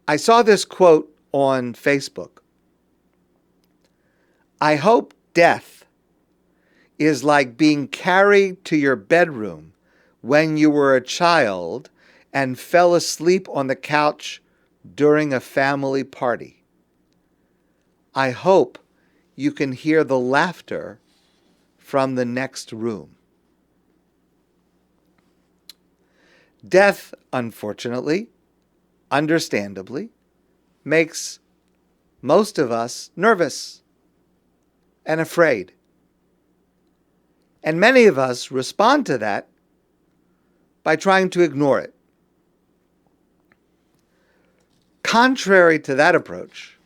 I saw this quote on Facebook. I hope death is like being carried to your bedroom when you were a child and fell asleep on the couch during a family party. I hope you can hear the laughter from the next room. Death, unfortunately, understandably, makes most of us nervous and afraid. And many of us respond to that by trying to ignore it. Contrary to that approach,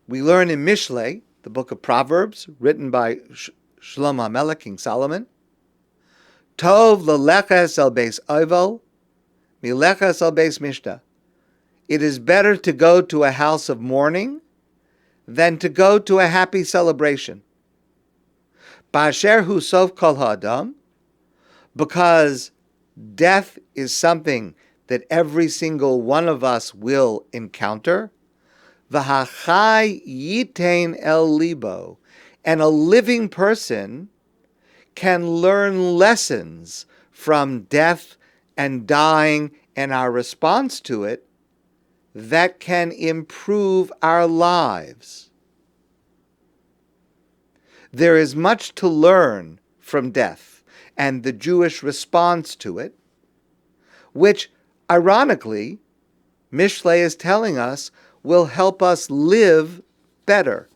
we learn in Mishlei, the book of Proverbs, written by Shlomo HaMelech, King Solomon, Tov leleches el beis ovel, mileches el beis mishta. It is better to go to a house of mourning than to go to a happy celebration. Ba'asher hu sof kol ha'adam, because death is something that every single one of us will encounter. V'hachai yitain el libo, and a living person can learn lessons from death and dying and our response to it that can improve our lives. There is much to learn from death and the Jewish response to it, which, ironically, Mishlei is telling us will help us live better.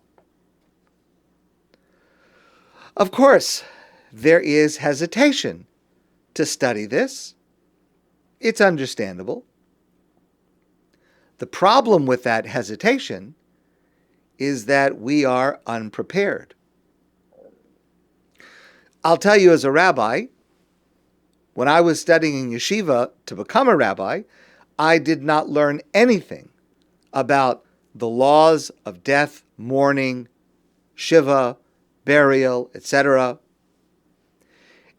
Of course, there is hesitation to study this. It's understandable. The problem with that hesitation is that we are unprepared. I'll tell you, as a rabbi, when I was studying in yeshiva to become a rabbi, I did not learn anything about the laws of death, mourning, shiva, burial, etc.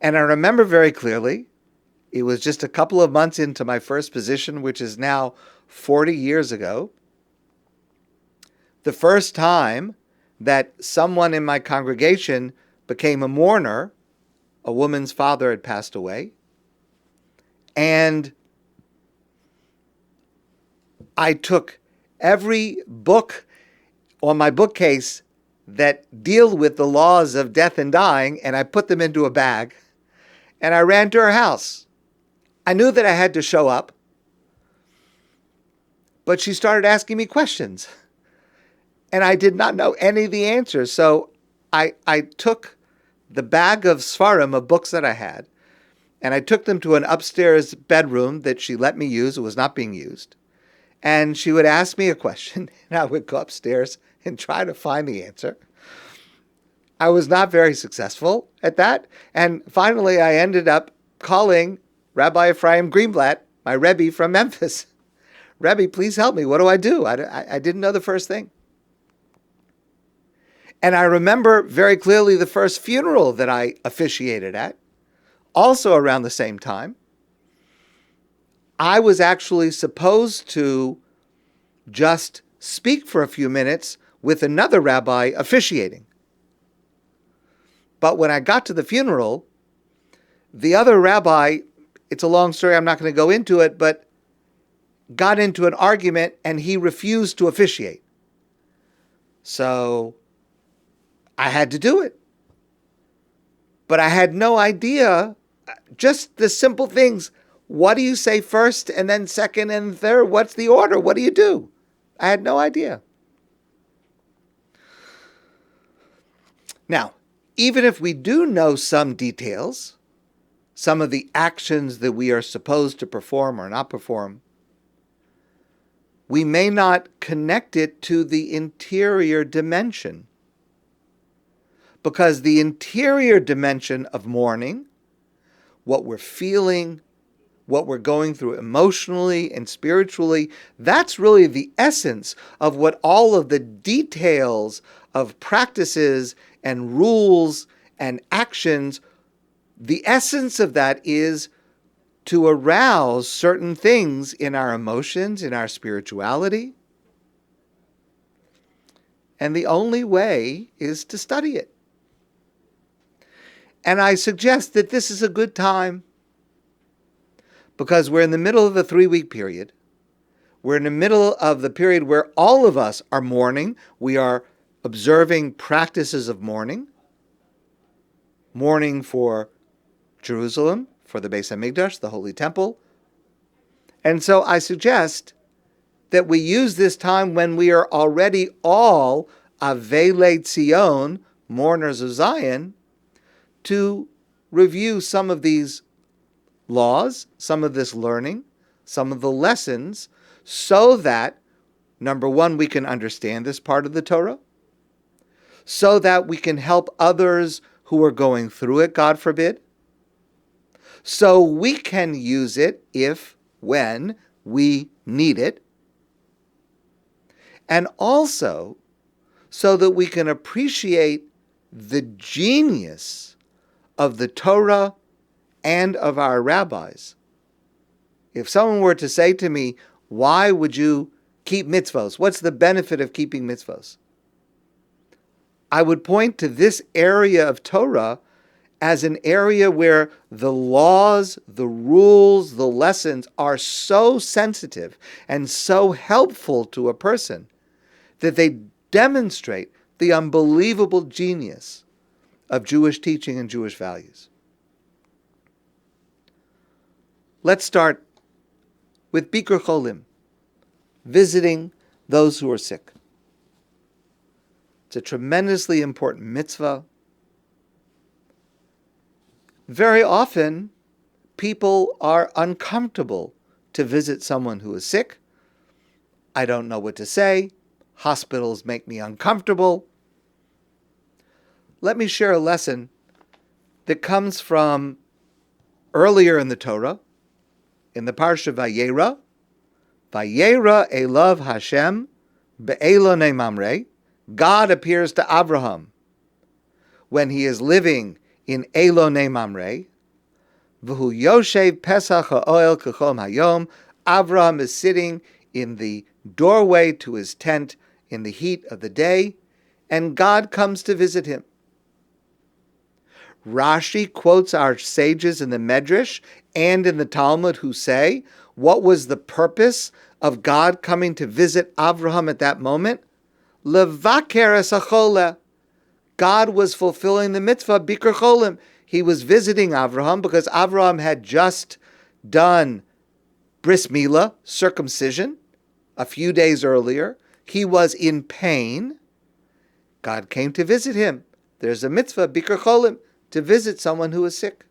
And I remember very clearly, it was just a couple of months into my first position, which is now 40 years ago, the first time that someone in my congregation became a mourner. A woman's father had passed away. And I took every book on my bookcase that deal with the laws of death and dying, and I put them into a bag, and I ran to her house. I knew that I had to show up, but she started asking me questions, and I did not know any of the answers. So I took the bag of svarim, of books that I had, and I took them to an upstairs bedroom that she let me use. It was not being used. And she would ask me a question, and I would go upstairs and try to find the answer. I was not very successful at that. And finally, I ended up calling Rabbi Ephraim Greenblatt, my Rebbe from Memphis. Rebbe, please help me. What do I do? I didn't know the first thing. And I remember very clearly the first funeral that I officiated at, also around the same time. I was actually supposed to just speak for a few minutes with another rabbi officiating. But when I got to the funeral, the other rabbi, it's a long story, I'm not going to go into it, but got into an argument and he refused to officiate. So I had to do it. But I had no idea, just the simple things. What do you say first and then second and third? What's the order? What do you do? I had no idea. Now, even if we do know some details, some of the actions that we are supposed to perform or not perform, we may not connect it to the interior dimension. Because the interior dimension of mourning, what we're feeling, what we're going through emotionally and spiritually, that's really the essence of what all of the details of practices and rules and actions, the essence of that is to arouse certain things in our emotions, in our spirituality. And the only way is to study it. And I suggest that this is a good time because we're in the middle of the 3-week period. We're in the middle of the period where all of us are mourning. We are observing practices of mourning. Mourning for Jerusalem, for the Beis Hamikdash, the Holy Temple. And so I suggest that we use this time when we are already all Avelei Tzion, mourners of Zion, to review some of these laws, some of this learning, some of the lessons, so that, number one, we can understand this part of the Torah, so that we can help others who are going through it, God forbid, so we can use it if, when we need it, and also so that we can appreciate the genius of the Torah and of our rabbis. If someone were to say to me, why would you keep mitzvos? What's the benefit of keeping mitzvos? I would point to this area of Torah as an area where the laws, the rules, the lessons are so sensitive and so helpful to a person that they demonstrate the unbelievable genius of Jewish teaching and Jewish values. Let's start with Bikur Cholim, visiting those who are sick. It's a tremendously important mitzvah. Very often, people are uncomfortable to visit someone who is sick. I don't know what to say. Hospitals make me uncomfortable. Let me share a lesson that comes from earlier in the Torah, in the Parsha Vayera. Vayera Elav Hashem be'elonei mamre. God appears to Abraham when he is living in Elonei Mamre. V'hu yoshev Pesach ha'oel kechom hayom. Abraham is sitting in the doorway to his tent in the heat of the day, and God comes to visit him. Rashi quotes our sages in the Medrash and in the Talmud who say, what was the purpose of God coming to visit Abraham at that moment? Levaker es hacholeh. God was fulfilling the mitzvah, Bikur Cholim. He was visiting Abraham because Abraham had just done bris milah, circumcision, a few days earlier. He was in pain. God came to visit him. There's a mitzvah, Bikur Cholim, to visit someone who is sick.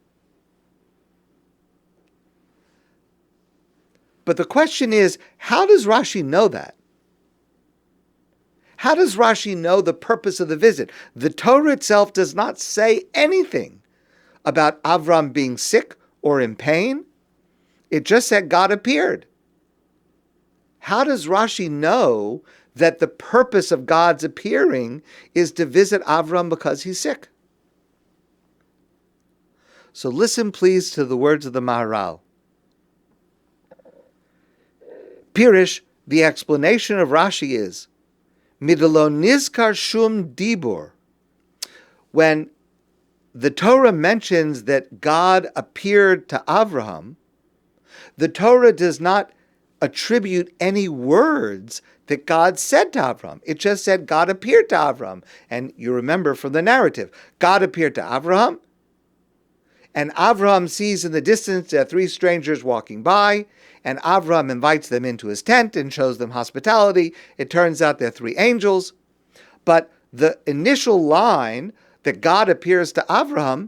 But the question is, how does Rashi know that? How does Rashi know the purpose of the visit? The Torah itself does not say anything about Avram being sick or in pain. It just said God appeared. How does Rashi know that the purpose of God's appearing is to visit Avram because he's sick? So listen please to the words of the Maharal. Pirish, the explanation of Rashi is, Midlo nizkar shum dibur. When the Torah mentions that God appeared to Avraham, the Torah does not attribute any words that God said to Avraham. It just said God appeared to Avraham. And you remember from the narrative, God appeared to Avraham, and Avraham sees in the distance there are 3 strangers walking by, and Avraham invites them into his tent and shows them hospitality. It turns out they're 3 angels. But the initial line that God appears to Avraham,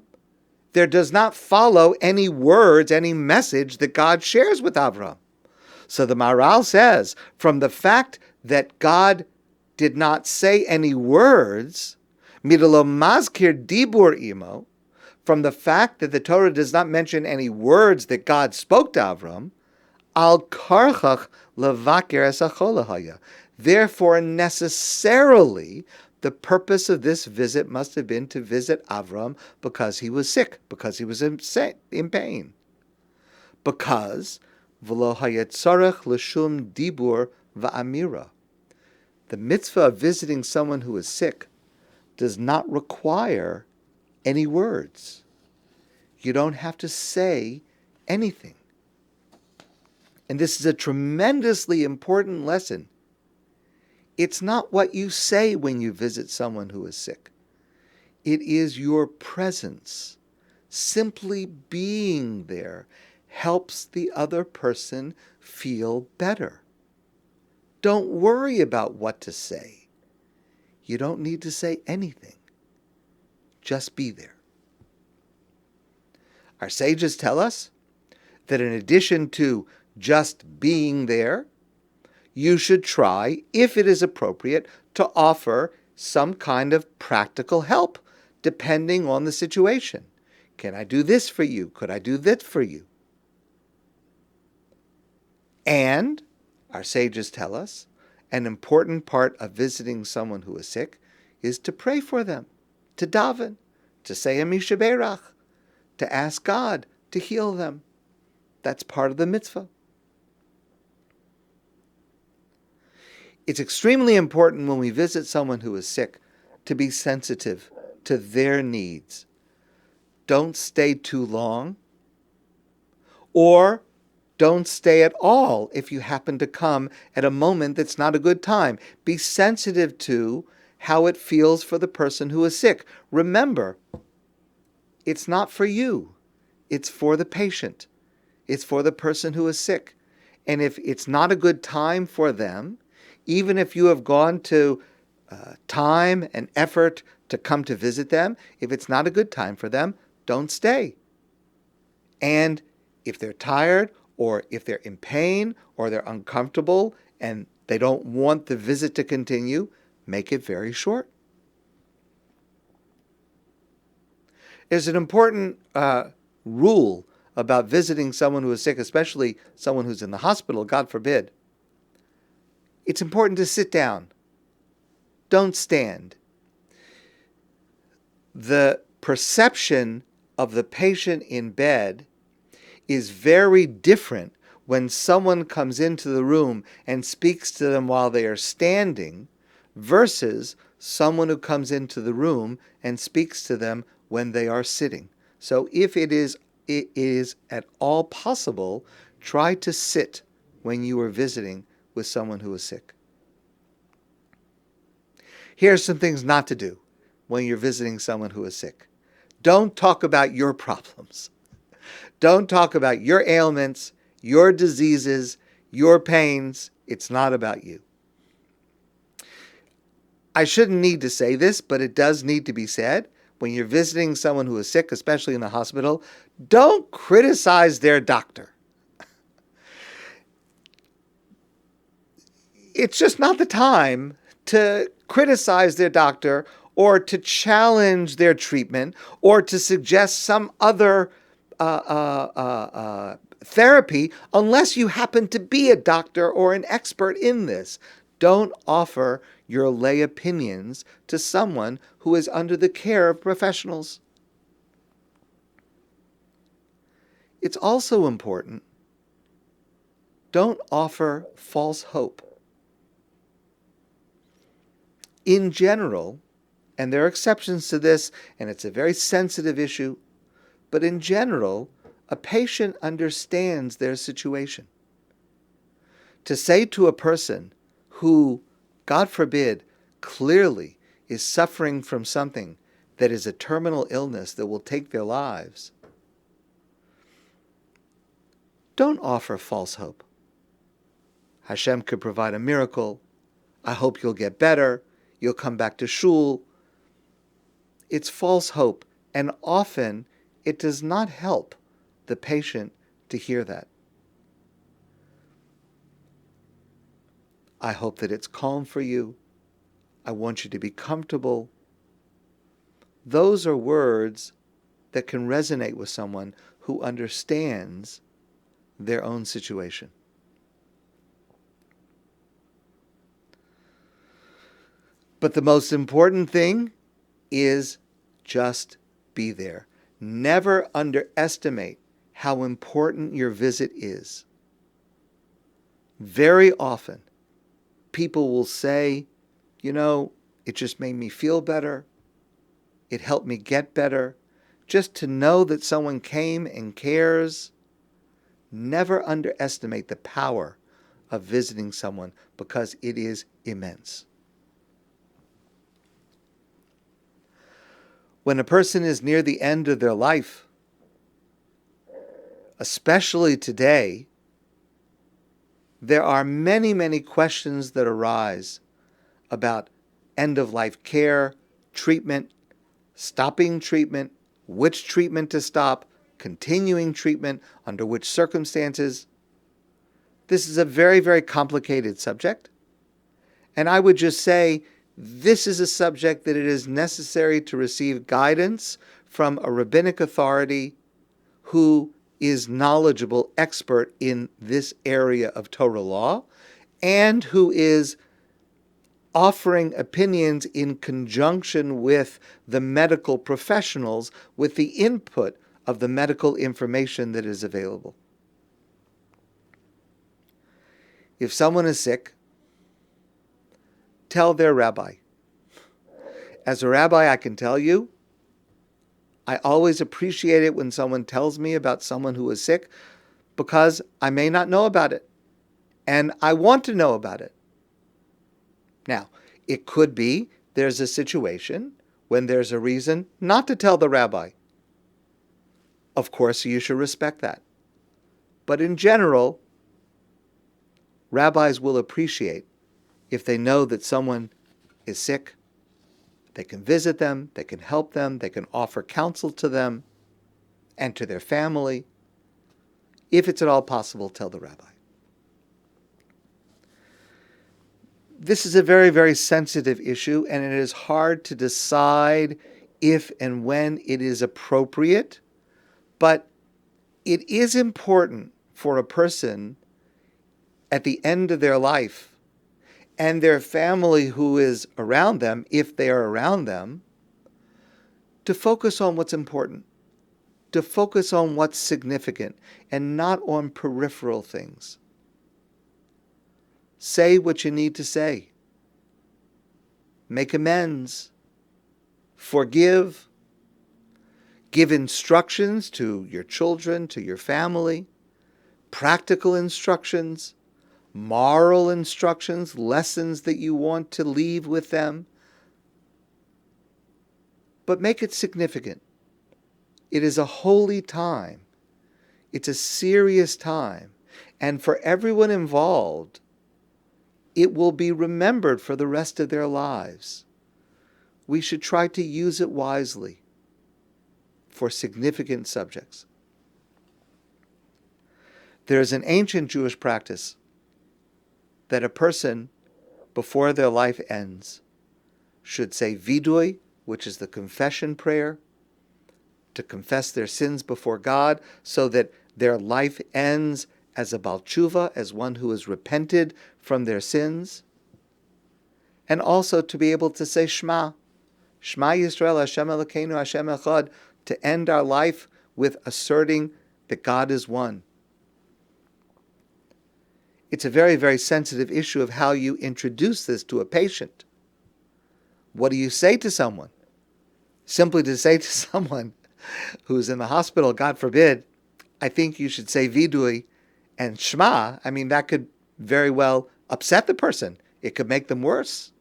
there does not follow any words, any message that God shares with Avraham. So the Maharal says, from the fact that God did not say any words, midlo mazkir dibur imo, from the fact that the Torah does not mention any words that God spoke to Avram, al karchach levaker es hacholeh. Therefore, necessarily, the purpose of this visit must have been to visit Avram because he was sick, because he was in pain. because v'lo hayetzarech l'shum dibur va'amira. The mitzvah of visiting someone who is sick does not require any words. You don't have to say anything. And this is a tremendously important lesson. It's not what you say when you visit someone who is sick. It is your presence. Simply being there helps the other person feel better. Don't worry about what to say. You don't need to say anything. Just be there. Our sages tell us that in addition to just being there, you should try, if it is appropriate, to offer some kind of practical help, depending on the situation. Can I do this for you? Could I do that for you? And our sages tell us an important part of visiting someone who is sick is to pray for them, to daven, to say a mishaberach, to ask God to heal them. That's part of the mitzvah. It's extremely important when we visit someone who is sick to be sensitive to their needs. Don't stay too long, or don't stay at all if you happen to come at a moment that's not a good time. Be sensitive to how it feels for the person who is sick. Remember, it's not for you. It's for the patient. It's for the person who is sick. And if it's not a good time for them, even if you have gone to time and effort to come to visit them, if it's not a good time for them, don't stay. And if they're tired, or if they're in pain, or they're uncomfortable, and they don't want the visit to continue, make it very short. There's an important rule about visiting someone who is sick, especially someone who's in the hospital, God forbid. It's important to sit down. Don't stand. The perception of the patient in bed is very different when someone comes into the room and speaks to them while they are standing versus someone who comes into the room and speaks to them when they are sitting. So if it is at all possible, try to sit when you are visiting with someone who is sick. Here are some things not to do when you're visiting someone who is sick. Don't talk about your problems. Don't talk about your ailments, your diseases, your pains. It's not about you. I shouldn't need to say this, but it does need to be said. When you're visiting someone who is sick, especially in the hospital, don't criticize their doctor. It's just not the time to criticize their doctor or to challenge their treatment or to suggest some other therapy unless you happen to be a doctor or an expert in this. Don't offer your lay opinions to someone who is under the care of professionals. It's also important, don't offer false hope. In general, and there are exceptions to this, and it's a very sensitive issue, but in general, a patient understands their situation. To say to a person who, God forbid, clearly is suffering from something that is a terminal illness that will take their lives, don't offer false hope. Hashem could provide a miracle. I hope you'll get better. You'll come back to shul. It's false hope, and often it does not help the patient to hear that. I hope that it's calm for you. I want you to be comfortable. Those are words that can resonate with someone who understands their own situation. But the most important thing is just be there. Never underestimate how important your visit is. Very often, people will say, it just made me feel better. It helped me get better. Just to know that someone came and cares. Never underestimate the power of visiting someone, because it is immense. When a person is near the end of their life, especially today, there are many, many questions that arise about end-of-life care, treatment, stopping treatment, which treatment to stop, continuing treatment, under which circumstances. This is a very, very complicated subject. And I would just say this is a subject that it is necessary to receive guidance from a rabbinic authority who is knowledgeable, expert in this area of Torah law, and who is offering opinions in conjunction with the medical professionals, with the input of the medical information that is available. If someone is sick, tell their rabbi. As a rabbi, I can tell you, I always appreciate it when someone tells me about someone who is sick, because I may not know about it, and I want to know about it. Now, it could be there's a situation when there's a reason not to tell the rabbi. Of course, you should respect that. But in general, rabbis will appreciate if they know that someone is sick. They can visit them, they can help them, they can offer counsel to them and to their family. If it's at all possible, tell the rabbi. This is a very, very sensitive issue, and it is hard to decide if and when it is appropriate, but it is important for a person at the end of their life and their family who is around them, if they are around them, to focus on what's important, to focus on what's significant, and not on peripheral things. Say what you need to say. Make amends. Forgive. Give instructions to your children, to your family. Practical instructions. Moral instructions, lessons that you want to leave with them. But make it significant. It is a holy time. It's a serious time. And for everyone involved, it will be remembered for the rest of their lives. We should try to use it wisely for significant subjects. There is an ancient Jewish practice that a person, before their life ends, should say vidui, which is the confession prayer, to confess their sins before God, so that their life ends as a Baal Tshuva, as one who has repented from their sins, and also to be able to say Shema, Shema Yisrael, Hashem Elokeinu, Hashem Echad, to end our life with asserting that God is one. It's a very, very sensitive issue of how you introduce this to a patient. What do you say to someone? Simply to say to someone who's in the hospital, God forbid, I think you should say vidui and Shema, that could very well upset the person. It could make them worse.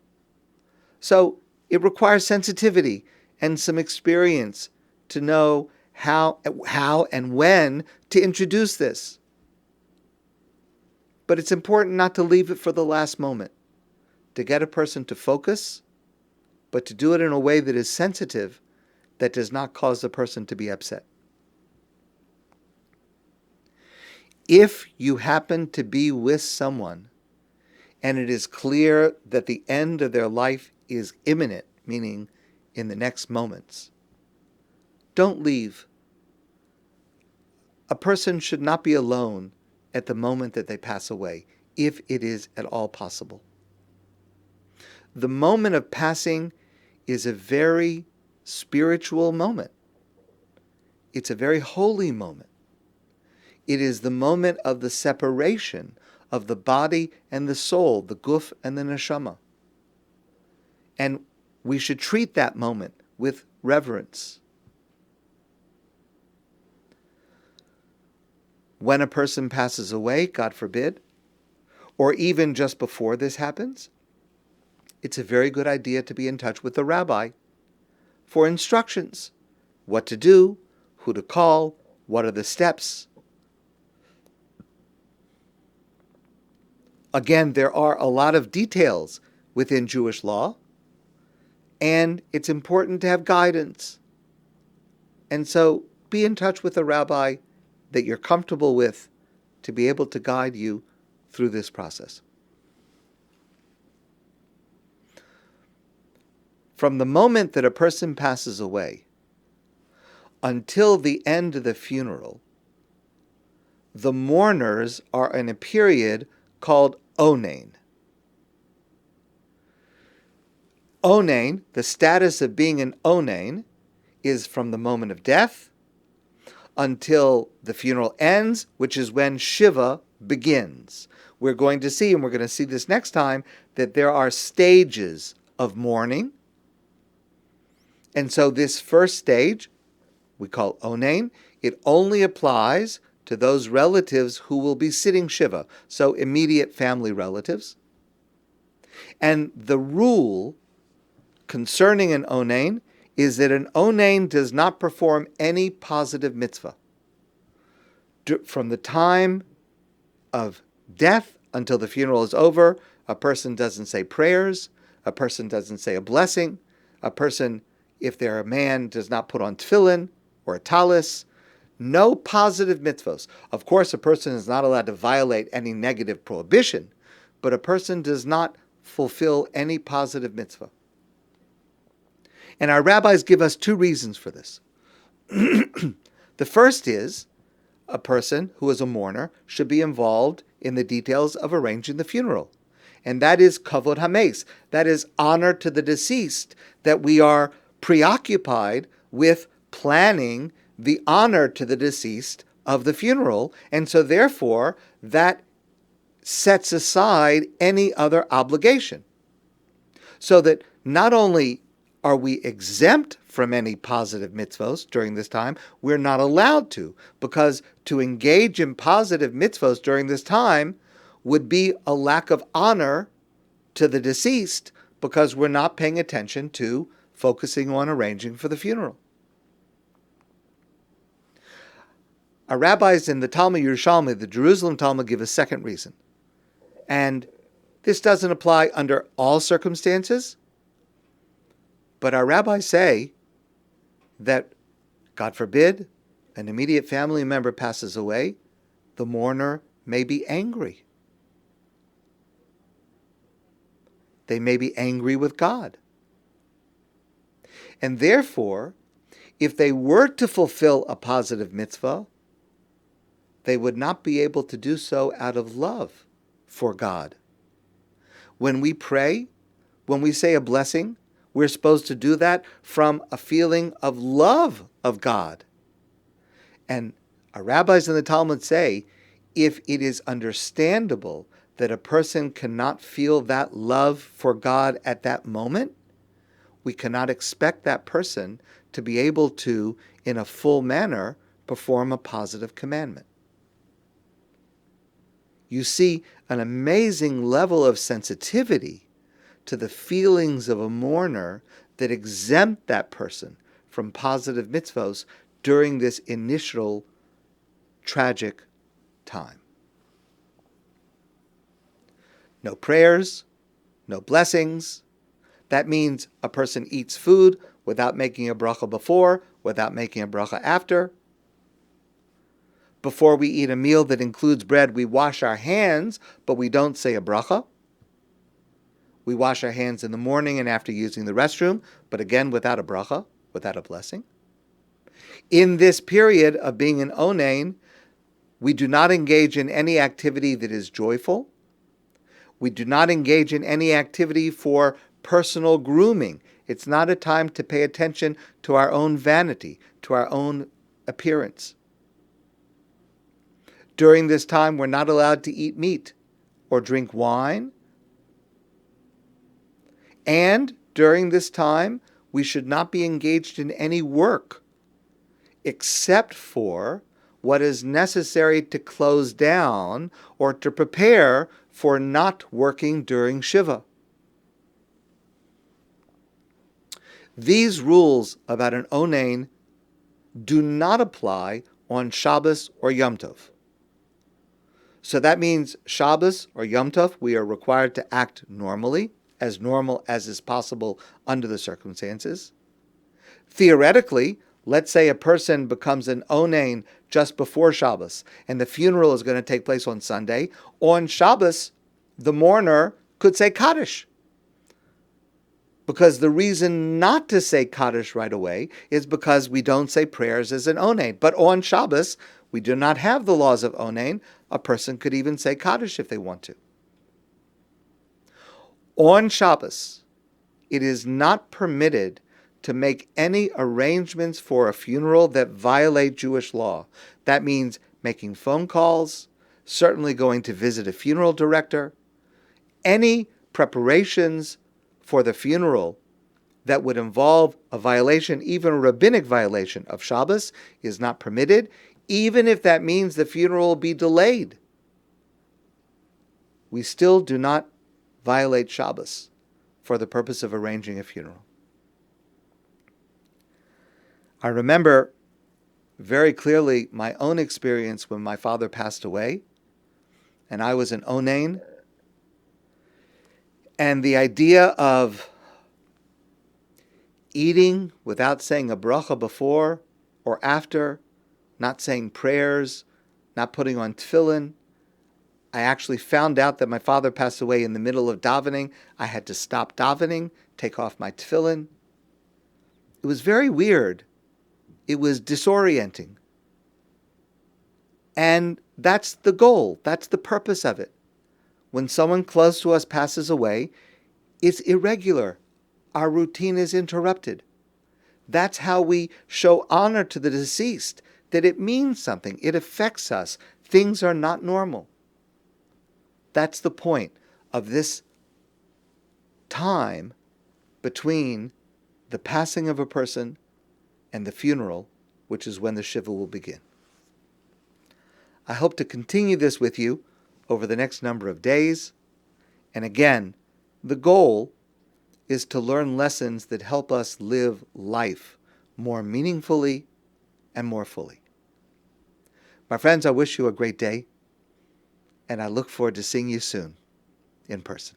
So it requires sensitivity and some experience to know how and when to introduce this. But it's important not to leave it for the last moment, to get a person to focus, but to do it in a way that is sensitive, that does not cause the person to be upset. If you happen to be with someone and it is clear that the end of their life is imminent, meaning in the next moments, don't leave. A person should not be alone at the moment that they pass away, if it is at all possible. The moment of passing is a very spiritual moment. It's a very holy moment. It is the moment of the separation of the body and the soul, the guf and the neshama. And we should treat that moment with reverence. When a person passes away, God forbid, or even just before this happens, it's a very good idea to be in touch with the rabbi for instructions. What to do, who to call, what are the steps. Again, there are a lot of details within Jewish law, and it's important to have guidance. And so be in touch with a rabbi that you're comfortable with to be able to guide you through this process. From the moment that a person passes away until the end of the funeral, the mourners are in a period called onain. Onain, the status of being an onain, is from the moment of death until the funeral ends, which is when Shiva begins. We're going to see, and we're going to see this next time, that there are stages of mourning. And so this first stage, we call onain, it only applies to those relatives who will be sitting Shiva, so immediate family relatives. And the rule concerning an onain is that an onain does not perform any positive mitzvah. From the time of death until the funeral is over, a person doesn't say prayers, a person doesn't say a blessing, a person, if they're a man, does not put on tefillin or a talis. No positive mitzvahs. Of course, a person is not allowed to violate any negative prohibition, but a person does not fulfill any positive mitzvah. And our rabbis give us two reasons for this. The first is a person who is a mourner should be involved in the details of arranging the funeral. And that is kavod hames. That is honor to the deceased, that we are preoccupied with planning the honor to the deceased of the funeral. And so therefore, that sets aside any other obligation. So that not only are we exempt from any positive mitzvos during this time, we're not allowed to, because to engage in positive mitzvos during this time would be a lack of honor to the deceased, because we're not paying attention to focusing on arranging for the funeral. Our rabbis in the Talmud Yerushalmi, the Jerusalem Talmud, give a second reason. And this doesn't apply under all circumstances, but our rabbis say that, God forbid, an immediate family member passes away, the mourner may be angry. They may be angry with God. And therefore, if they were to fulfill a positive mitzvah, they would not be able to do so out of love for God. When we pray, when we say a blessing, we're supposed to do that from a feeling of love of God. And our rabbis in the Talmud say, if it is understandable that a person cannot feel that love for God at that moment, we cannot expect that person to be able to, in a full manner, perform a positive commandment. You see an amazing level of sensitivity to the feelings of a mourner that exempt that person from positive mitzvos during this initial tragic time. No prayers, no blessings. That means a person eats food without making a bracha before, without making a bracha after. Before we eat a meal that includes bread, we wash our hands, but we don't say a bracha. We wash our hands in the morning and after using the restroom, but again without a bracha, without a blessing. In this period of being an onain, we do not engage in any activity that is joyful. We do not engage in any activity for personal grooming. It's not a time to pay attention to our own vanity, to our own appearance. During this time, we're not allowed to eat meat or drink wine. And during this time, we should not be engaged in any work except for what is necessary to close down or to prepare for not working during Shiva. These rules about an onain do not apply on Shabbos or Yom Tov. So that means Shabbos or Yom Tov, we are required to act normally, as normal as is possible under the circumstances. Theoretically, let's say a person becomes an onain just before Shabbos, and the funeral is going to take place on Sunday. On Shabbos, the mourner could say Kaddish. Because the reason not to say Kaddish right away is because we don't say prayers as an onain. But on Shabbos, we do not have the laws of onain. A person could even say Kaddish if they want to. On Shabbos, it is not permitted to make any arrangements for a funeral that violate Jewish law. That means making phone calls, certainly going to visit a funeral director. Any preparations for the funeral that would involve a violation, even a rabbinic violation of Shabbos, is not permitted, even if that means the funeral will be delayed. We still do not violate Shabbos for the purpose of arranging a funeral. I remember very clearly my own experience when my father passed away, and I was an onain. And the idea of eating without saying a bracha before or after, not saying prayers, not putting on tefillin. I actually found out that my father passed away in the middle of davening. I had to stop davening, take off my tefillin. It was very weird. It was disorienting. And that's the goal. That's the purpose of it. When someone close to us passes away, it's irregular. Our routine is interrupted. That's how we show honor to the deceased, that it means something. It affects us. Things are not normal. That's the point of this time between the passing of a person and the funeral, which is when the Shiva will begin. I hope to continue this with you over the next number of days. And again, the goal is to learn lessons that help us live life more meaningfully and more fully. My friends, I wish you a great day, and I look forward to seeing you soon in person.